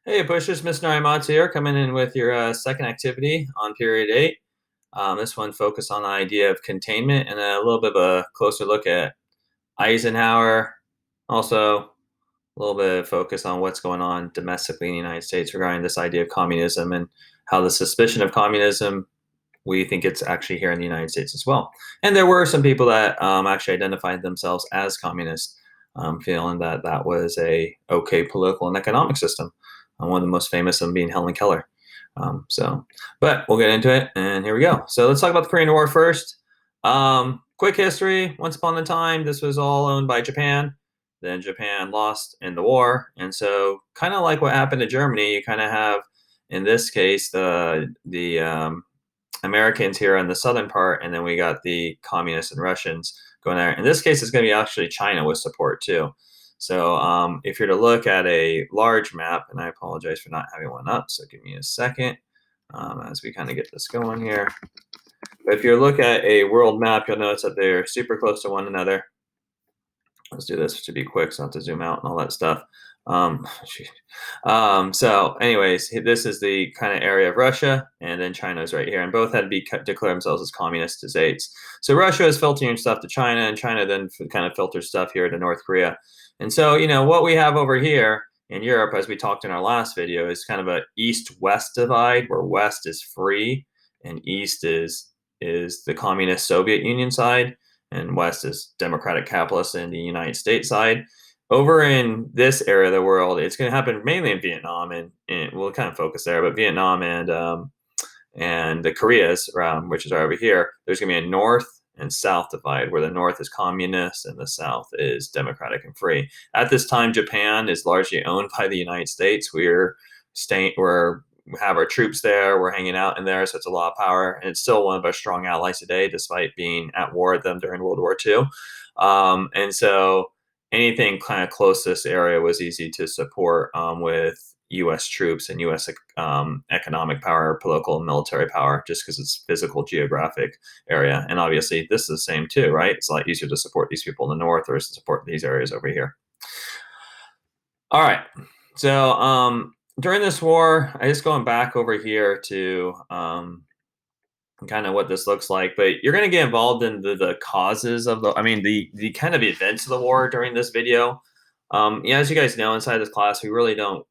Hey, pushers, Mr. Narimatsu here, coming in with your second activity on period 8. This one focused on the idea of containment and a little bit of a closer look at Eisenhower. Also, a little bit of focus on what's going on domestically in the United States regarding this idea of communism and how the suspicion of communism, we think it's actually here in the United States as well. And there were some people that actually identified themselves as communists, feeling that that was a okay political and economic system. One of the most famous of them being Helen Keller. But we'll get into it, and here we go. So let's talk about the Korean War first. Quick history. Once upon a time, this was all owned by Japan. Then Japan lost in the war, and so kind of like what happened to Germany, you kind of have, in this case, the Americans here on the southern part, and then we got the communists and Russians going there. In this case, it's going to be actually China with support too. So if you're to look at a large map, and I apologize for not having one up, so give me a second as we kind of get this going here. But if you look at a world map, you'll notice that they're super close to one another. Let's do this to be quick, so I have to zoom out and all that stuff. Um, so anyways, this is the kind of area of Russia, and then China's right here, and both had to be declare themselves as communist states. So Russia is filtering stuff to China, and China then kind of filters stuff here to North Korea. And so, what we have over here in Europe, as we talked in our last video, is kind of a east-west divide, where west is free and east is the communist Soviet Union side, and west is democratic capitalist in the United States side. Over in this area of the world, it's going to happen mainly in Vietnam, and we'll kind of focus there. But Vietnam and the Koreas, which is right over here, there's going to be a north and south divide, where the north is communist and the south is democratic and free. At this time, Japan is largely owned by the United States. We have our troops there. We're hanging out in there, so it's a lot of power, and it's still one of our strong allies today, despite being at war with them during World War II. And so anything kind of close to this area was easy to support with U.S. troops and U.S. Economic power, political and military power, just because it's physical geographic area. And obviously, this is the same too, right? It's a lot easier to support these people in the north versus to support these areas over here. All right. So during this war, I just going back over here to kind of what this looks like, but you're going to get involved in the causes of the kind of events of the war during this video. As you guys know, inside this class, we really don't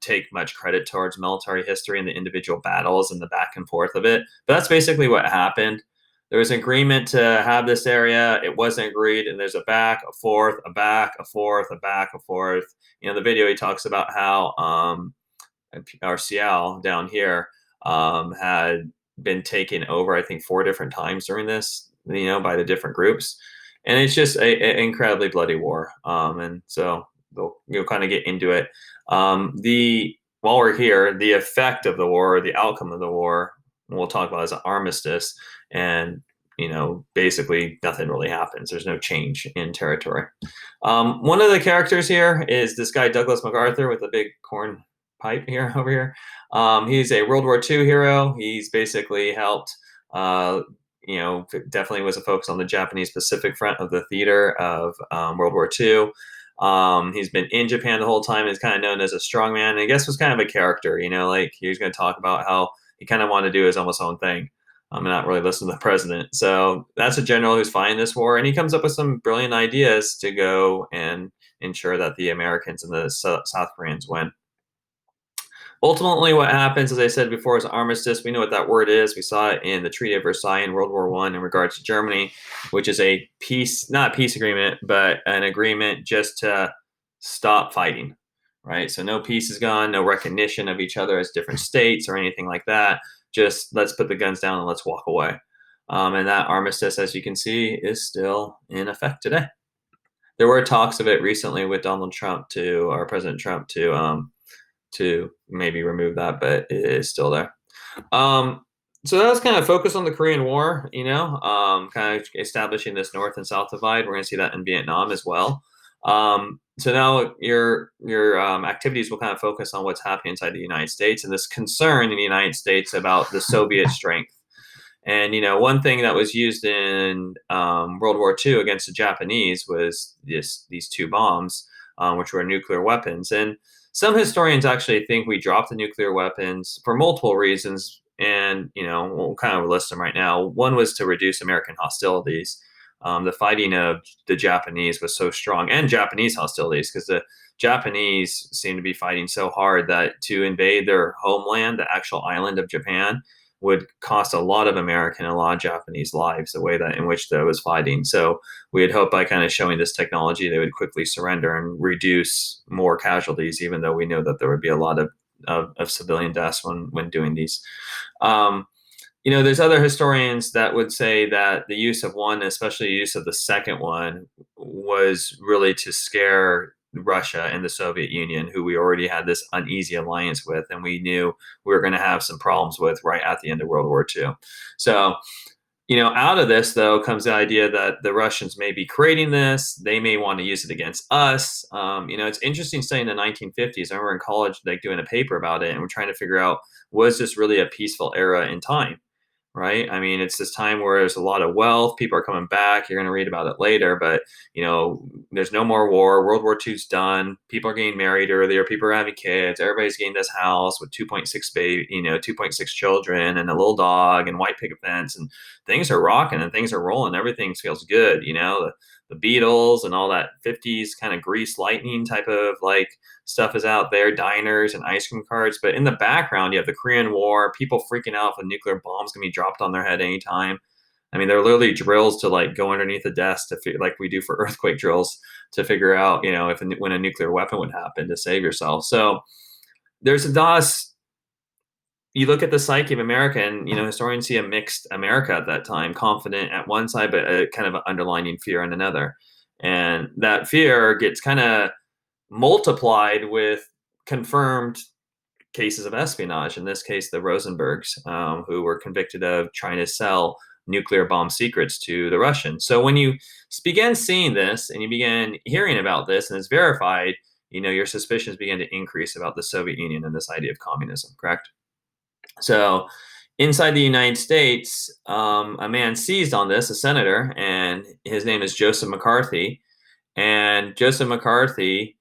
take much credit towards military history and the individual battles and the back and forth of it. But that's basically what happened. There was an agreement to have this area. It wasn't agreed, and there's a back, a forth, a back, a forth, a back, a forth. The video he talks about how our Seattle down here had been taken over, I think, 4 different times during this, by the different groups. And it's just an incredibly bloody war. And so you'll kind of get into it. While we're here, the effect of the war, the outcome of the war, we'll talk about as an armistice. And basically nothing really happens. There's no change in territory. One of the characters here is this guy, Douglas MacArthur, with a big corn pipe here over here. He's a World War II hero. He's basically helped, definitely was a focus on the Japanese Pacific front of the theater of World War II. He's been in Japan the whole time. He's kind of known as a strongman. And I guess was kind of a character, like he was going to talk about how he kind of wanted to do his almost own thing. And not really listen to the president. So that's a general who's fighting this war, and he comes up with some brilliant ideas to go and ensure that the Americans and the South Koreans win. Ultimately, what happens, as I said before, is armistice. We know what that word is. We saw it in the Treaty of Versailles in World War I in regards to Germany, which is a peace, not a peace agreement, but an agreement just to stop fighting, right? So no peace is gone, no recognition of each other as different states or anything like that. Just let's put the guns down and let's walk away. And that armistice, as you can see, is still in effect today. There were talks of it recently with Donald Trump or President Trump to maybe remove that, but it is still there. So that was kind of focused on the Korean War, kind of establishing this North and South divide. We're going to see that in Vietnam as well. So now your activities will kind of focus on what's happening inside the United States and this concern in the United States about the Soviet strength. And one thing that was used in World War II against the Japanese was these 2 bombs, which were nuclear weapons. And Some historians actually think we dropped the nuclear weapons for multiple reasons, and we'll kind of list them right now. One was to reduce American hostilities. The fighting of the Japanese was so strong, and Japanese hostilities, because the Japanese seemed to be fighting so hard that to invade their homeland, the actual island of Japan, would cost a lot of American and a lot of Japanese lives, the way that in which that was fighting. So we had hoped by kind of showing this technology, they would quickly surrender and reduce more casualties, even though we know that there would be a lot of civilian deaths when doing these. Um, there's other historians that would say that the use of one, especially the use of the second one, was really to scare Russia and the Soviet Union, who we already had this uneasy alliance with, and we knew we were going to have some problems with right at the end of World War II. So, out of this, though, comes the idea that the Russians may be creating this. They may want to use it against us. It's interesting studying the 1950s. I remember in college, like doing a paper about it, and we're trying to figure out, was this really a peaceful era in time? Right? I mean, it's this time where there's a lot of wealth. People are coming back. You're going to read about it later, but there's no more war. World War II's done. People are getting married earlier. People are having kids. Everybody's getting this house with 2.6 baby, 2.6 children and a little dog and white picket fence, and things are rocking and things are rolling. Everything feels good. The Beatles and all that 50s kind of grease lightning type of like stuff is out there, diners and ice cream carts. But in the background, you have the Korean War, people freaking out if a nuclear bomb's gonna be dropped on their head anytime. I mean, there are literally drills to like go underneath the desk like we do for earthquake drills to figure out, if when a nuclear weapon would happen to save yourself. So there's a DOS. You look at the psyche of America, and historians see a mixed America at that time, confident at one side, but a kind of an underlining fear in another. And that fear gets kind of multiplied with confirmed cases of espionage. In this case, the Rosenbergs, who were convicted of trying to sell nuclear bomb secrets to the Russians. So when you began seeing this and you began hearing about this and it's verified, your suspicions began to increase about the Soviet Union and this idea of communism, correct? So inside the United States, a man seized on this, a senator, and his name is Joseph McCarthy. And Joseph McCarthy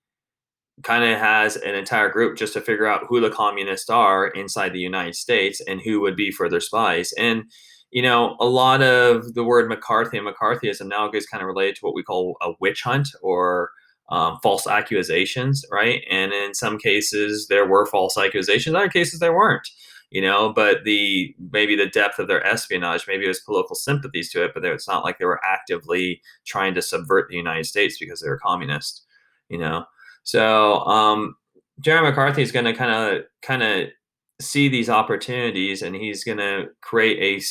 kind of has an entire group just to figure out who the communists are inside the United States and who would be further spies. And, a lot of the word McCarthy and McCarthyism now gets kind of related to what we call a witch hunt or false accusations, right? And in some cases, there were false accusations. In other cases, there weren't. But maybe the depth of their espionage, maybe it was political sympathies to it, but it's not like they were actively trying to subvert the United States because they were communist, you know. So Jerry McCarthy is going to kind of see these opportunities, and he's going to create a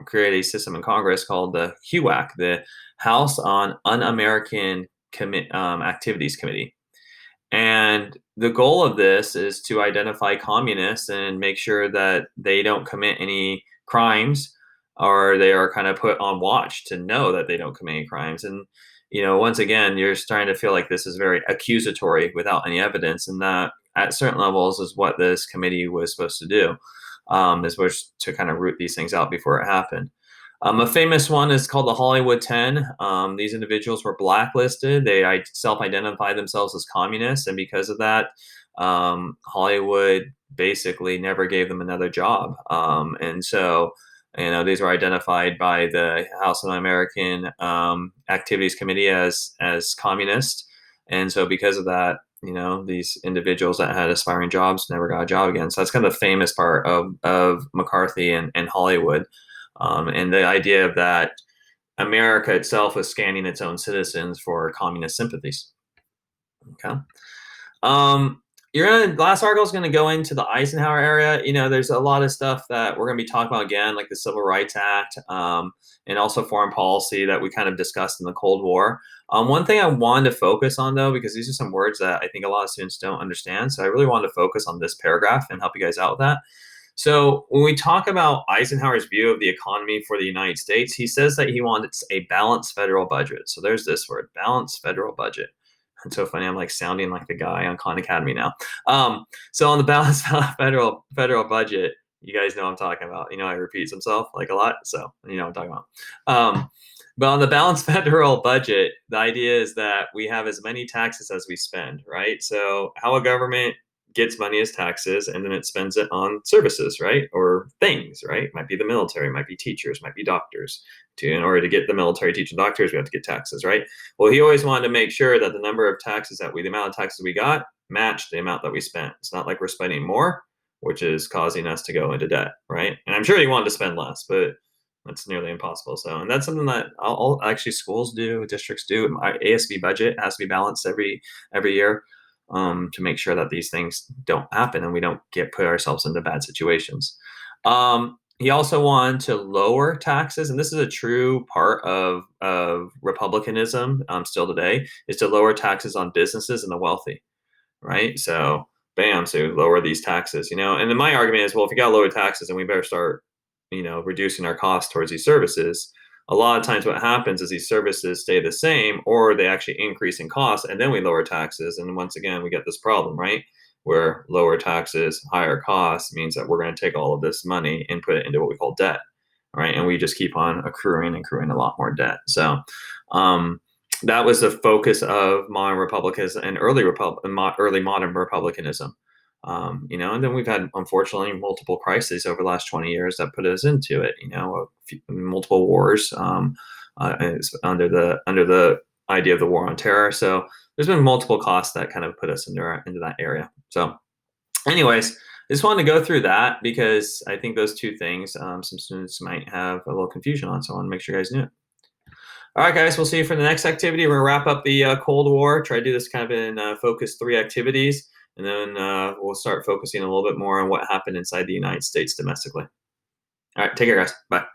create a system in Congress called the HUAC, the House on Un-American Activities Committee. And the goal of this is to identify communists and make sure that they don't commit any crimes, or they are kind of put on watch to know that they don't commit any crimes. And, once again, you're starting to feel like this is very accusatory without any evidence. And that at certain levels is what this committee was supposed to do, was to kind of root these things out before it happened. A famous one is called the Hollywood 10. These individuals were blacklisted. They self-identified themselves as communists, and because of that, Hollywood basically never gave them another job. And so, these were identified by the House of American Activities Committee as communist. And so, because of that, these individuals that had aspiring jobs never got a job again. So that's kind of the famous part of McCarthy and Hollywood. And the idea of that America itself is scanning its own citizens for communist sympathies. Okay. Last article is gonna go into the Eisenhower era. There's a lot of stuff that we're gonna be talking about again, like the Civil Rights Act, and also foreign policy that we kind of discussed in the Cold War. One thing I wanted to focus on, though, because these are some words that I think a lot of students don't understand, so I really wanted to focus on this paragraph and help you guys out with that. So when we talk about Eisenhower's view of the economy for the United States, he says that he wanted a balanced federal budget. So there's this word, balanced federal budget. It's so funny. I'm like sounding like the guy on Khan Academy now. So on the balanced federal budget, you guys know what I'm talking about. He repeats himself like a lot, so you know what I'm talking about. But on the balanced federal budget, the idea is that we have as many taxes as we spend, right? So how a government gets money as taxes and then it spends it on services, right? Or things, right? Might be the military, might be teachers, might be doctors. In order to get the military, teachers, doctors, we have to get taxes, right? Well, he always wanted to make sure that the number of taxes the amount of taxes we got matched the amount that we spent. It's not like we're spending more, which is causing us to go into debt, right? And I'm sure he wanted to spend less, but that's nearly impossible. So, and that's something that all actually schools do, districts do. My ASB budget has to be balanced every year to make sure that these things don't happen and we don't get put ourselves into bad situations. He also wanted to lower taxes, and this is a true part of republicanism still today, is to lower taxes on businesses and the wealthy, right? So, bam, so lower these taxes, And then my argument is, well, if you got to lower taxes, then we better start reducing our costs towards these services. A lot of times what happens is these services stay the same or they actually increase in cost and then we lower taxes. And once again, we get this problem, right? Where lower taxes, higher costs means that we're going to take all of this money and put it into what we call debt, right? And we just keep on accruing a lot more debt. So that was the focus of modern republicanism and early modern republicanism. And then we've had, unfortunately, multiple crises over the last 20 years that put us into it. Multiple wars under the idea of the war on terror. So there's been multiple costs that kind of put us into that area. So, anyways, I just wanted to go through that because I think those two things some students might have a little confusion on. So I want to make sure you guys knew it. All right, guys, we'll see you for the next activity. We're going to wrap up the Cold War, try to do this kind of in focus 3 activities. And then we'll start focusing a little bit more on what happened inside the United States domestically. All right, take care, guys. Bye.